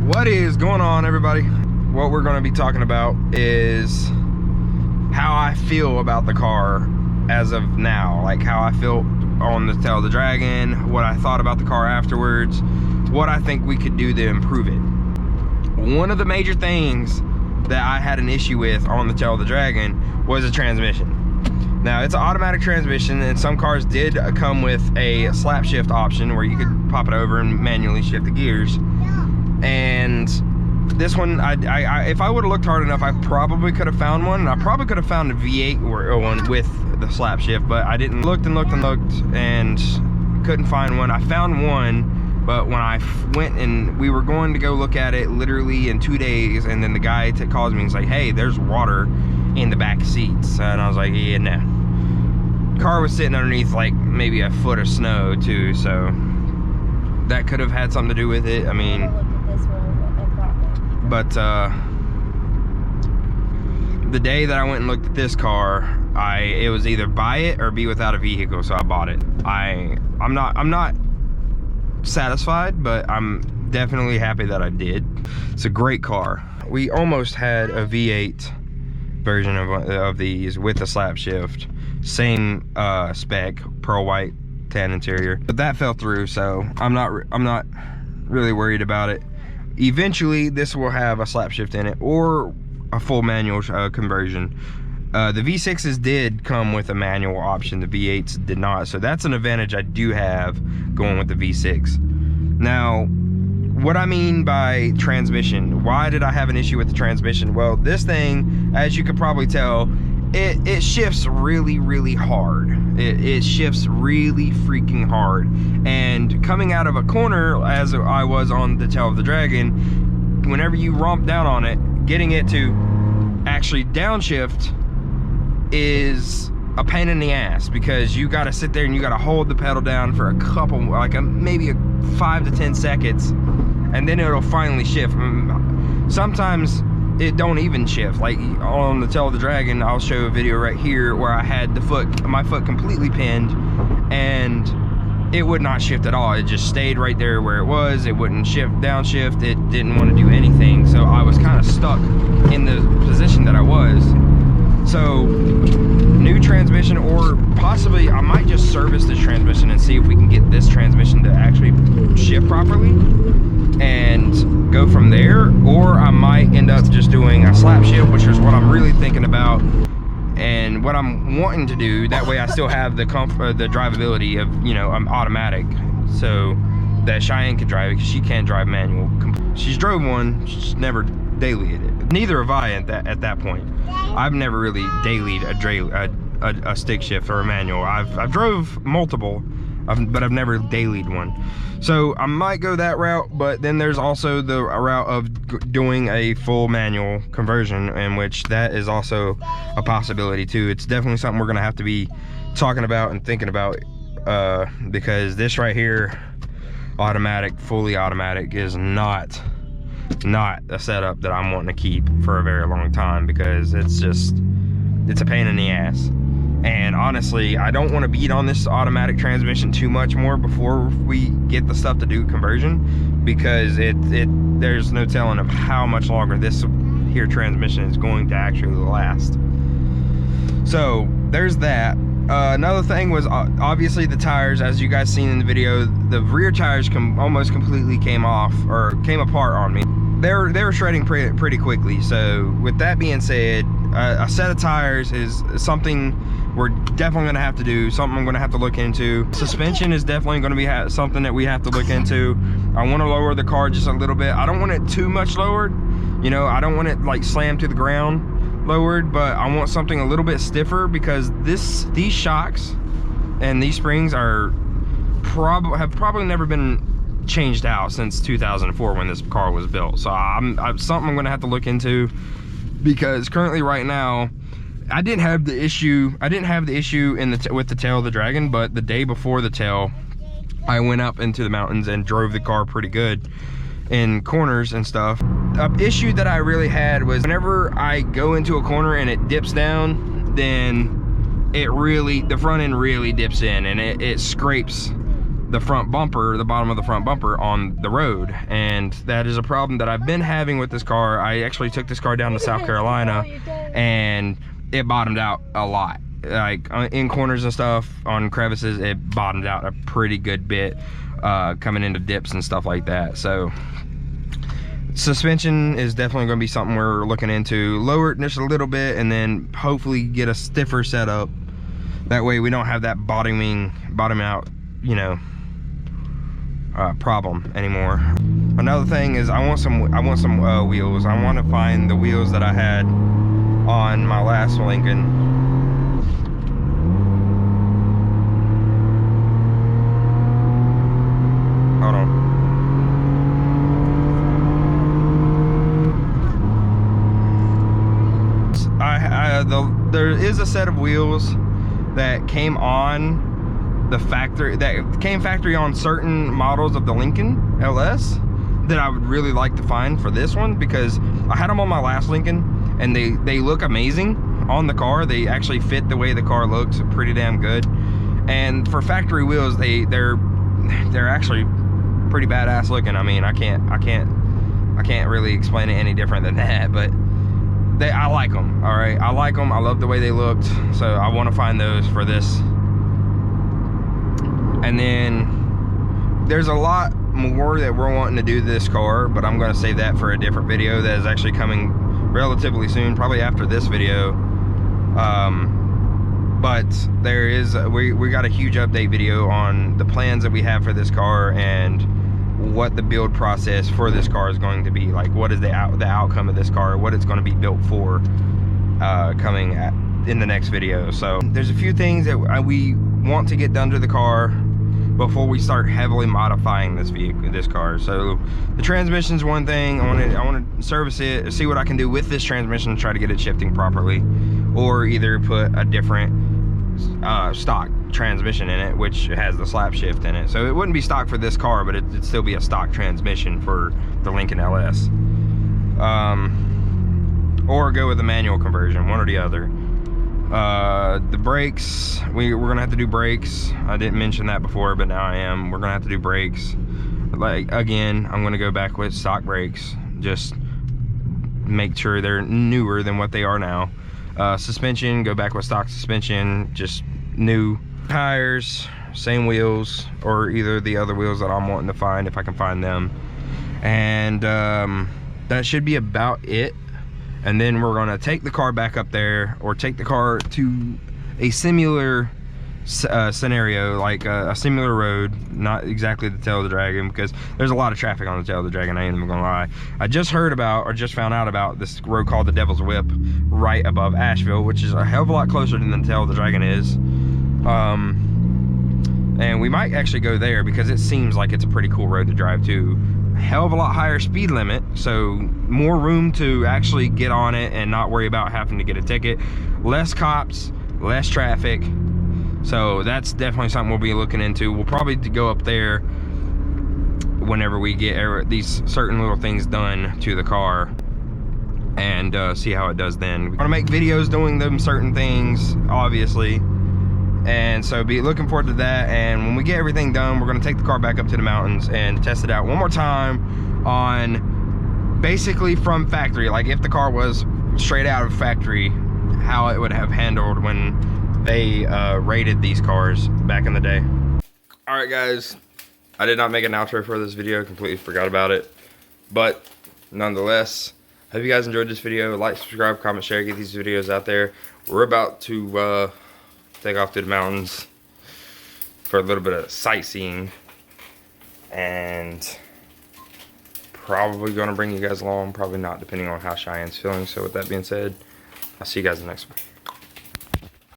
What is going on, everybody? What we're going to be talking about is how I feel about the car as of now, like how I felt on the Tail of the Dragon, what I thought about the car afterwards, what I think we could do to improve it. One of the major things that I had an issue with on the Tail of the Dragon was the transmission. Now, it's an automatic transmission, and some cars did come with a slap shift option where you could pop it over and manually shift the gears. And this one, if I would have looked hard enough, I probably could have found one. I probably could have found a V8 or one with the slap shift, but I didn't. Looked and couldn't find one. I found one, but when I went and we were going to go look at it literally in 2 days, and then the guy calls me and he's like, hey, there's water in the back seats. And I was like, yeah, no. Car was sitting underneath like maybe a foot of snow too, so that could have had something to do with it. I mean, but the day that I went and looked at this car, it was either buy it or be without a vehicle, so I bought it. I'm not satisfied, but I'm definitely happy that I did. It's a great car. We almost had a V8 version of these with the slap shift, same spec, pearl white tan interior, but that fell through, so I'm not really worried about it. Eventually this will have a slap shift in it or a full manual conversion. The V6s did come with a manual option, the V8s did not, so that's an advantage I do have going with the V6. Now, what I mean by transmission, why did I have an issue with the transmission? Well, this thing, as you could probably tell, it shifts really hard. It shifts really freaking hard. And coming out of a corner, as I was on the Tail of the Dragon, whenever you romp down on it, getting it to actually downshift is a pain in the ass, because you got to sit there and you got to hold the pedal down for a couple, maybe 5 to 10 seconds, and then it'll finally shift. Sometimes it don't even shift. Like on the Tail of the Dragon, I'll show a video right here where I had my foot completely pinned and it would not shift at all. It just stayed right there where it was. It wouldn't shift, downshift. It didn't want to do anything. So I was kind of stuck in the position that I was. So new transmission, or possibly I might just service this transmission and see if we can get this transmission to actually shift properly and go from there. Or I might end up just doing a slap shift, which is what I'm really thinking about and what I'm wanting to do. That way I still have the comfort, the drivability of, you know, I'm automatic, so that Cheyenne can drive it, because she can't drive manual. She's drove one, she's never dailied it. Neither have I at that point. I've never really dailied a stick shift or a manual. I've drove multiple, but I've never dailied one. So I might go that route, but then there's also the route of doing a full manual conversion, in which that is also a possibility too. It's definitely something we're gonna have to be talking about and thinking about, because this right here, automatic, fully automatic, is not a setup that I'm wanting to keep for a very long time, because it's a pain in the ass. And honestly, I don't want to beat on this automatic transmission too much more before we get the stuff to do conversion, because there's no telling of how much longer this here transmission is going to actually last. So there's that. Another thing was obviously the tires. As you guys seen in the video, the rear tires almost completely came apart on me. They were shredding pretty quickly. So with that being said, a set of tires is something we're definitely going to have to do, something I'm going to have to look into. Suspension is definitely going to be something that we have to look into. I want to lower the car just a little bit. I don't want it too much lowered, you know, I don't want it like slammed to the ground lowered, but I want something a little bit stiffer, because these shocks and these springs have probably never been changed out since 2004 when this car was built. So something I'm going to have to look into, because currently right now I didn't have the issue with the Tail of the Dragon, but the day before the Tail, I went up into the mountains and drove the car pretty good in corners and stuff. An issue that I really had was whenever I go into a corner and it dips down, then the front end really dips in, and it scrapes the front bumper, the bottom of the front bumper on the road. And that is a problem that I've been having with this car. I actually took this car down to South Carolina and it bottomed out a lot. Like in corners and stuff, on crevices, it bottomed out a pretty good bit, coming into dips and stuff like that. So suspension is definitely going to be something we're looking into. Lower it just a little bit and then hopefully get a stiffer setup. That way we don't have that bottom out, you know, problem anymore. Another thing is I want some wheels. I want to find the wheels that I had on my last Lincoln. Hold on. There is a set of wheels that came on the factory, that came factory on certain models of the Lincoln LS, that I would really like to find for this one, because I had them on my last Lincoln and they look amazing on the car. They actually fit the way the car looks pretty damn good. And for factory wheels, they're actually pretty badass looking. I mean, I can't really explain it any different than that, but I like them. All right, I like them. I love the way they looked, so I want to find those for this. And then there's a lot more that we're wanting to do to this car, but I'm going to save that for a different video that is actually coming relatively soon, probably after this video. But there is, we got a huge update video on the plans that we have for this car and what the build process for this car is going to be like. What is the outcome of this car, what it's going to be built for, coming in the next video. So there's a few things that we want to get done to the car before we start heavily modifying this car. So the transmission's one thing. I want to service it, see what I can do with this transmission to try to get it shifting properly, or either put a different stock transmission in it, which has the slap shift in it. So it wouldn't be stock for this car, but it'd still be a stock transmission for the Lincoln LS. Or go with a manual conversion, one or the other. The brakes, we're gonna have to do brakes. I didn't mention that before, but now I am. We're gonna have to do brakes. Like, again, I'm gonna go back with stock brakes, just make sure they're newer than what they are now. Suspension, go back with stock suspension, just new. Tires, same wheels, or either the other wheels that I'm wanting to find, if I can find them. And that should be about it. And then we're gonna take the car back up there, or take the car to a similar scenario, like a similar road, not exactly the Tail of the Dragon, because there's a lot of traffic on the Tail of the Dragon, I ain't even gonna lie. I just heard about, or just found out about, this road called the Devil's Whip right above Asheville, which is a hell of a lot closer than the Tail of the Dragon is. And we might actually go there because it seems like it's a pretty cool road to drive to. Hell of a lot higher speed limit, so more room to actually get on it and not worry about having to get a ticket. Less cops, less traffic. So that's definitely something we'll be looking into. We'll probably go up there whenever we get these certain little things done to the car, and see how it does then. We're gonna make videos doing them certain things, obviously. And so be looking forward to that. And when we get everything done, we're gonna take the car back up to the mountains and test it out one more time on basically from factory. Like if the car was straight out of factory, how it would have handled when they rated these cars back in the day. All right, guys, I did not make an outro for this video, completely forgot about it. But nonetheless, hope you guys enjoyed this video. Like, subscribe, comment, share, get these videos out there. We're about to take off to the mountains for a little bit of sightseeing, and probably gonna bring you guys along, probably not, depending on how Cheyenne's feeling. So with that being said, I'll see you guys in the next one.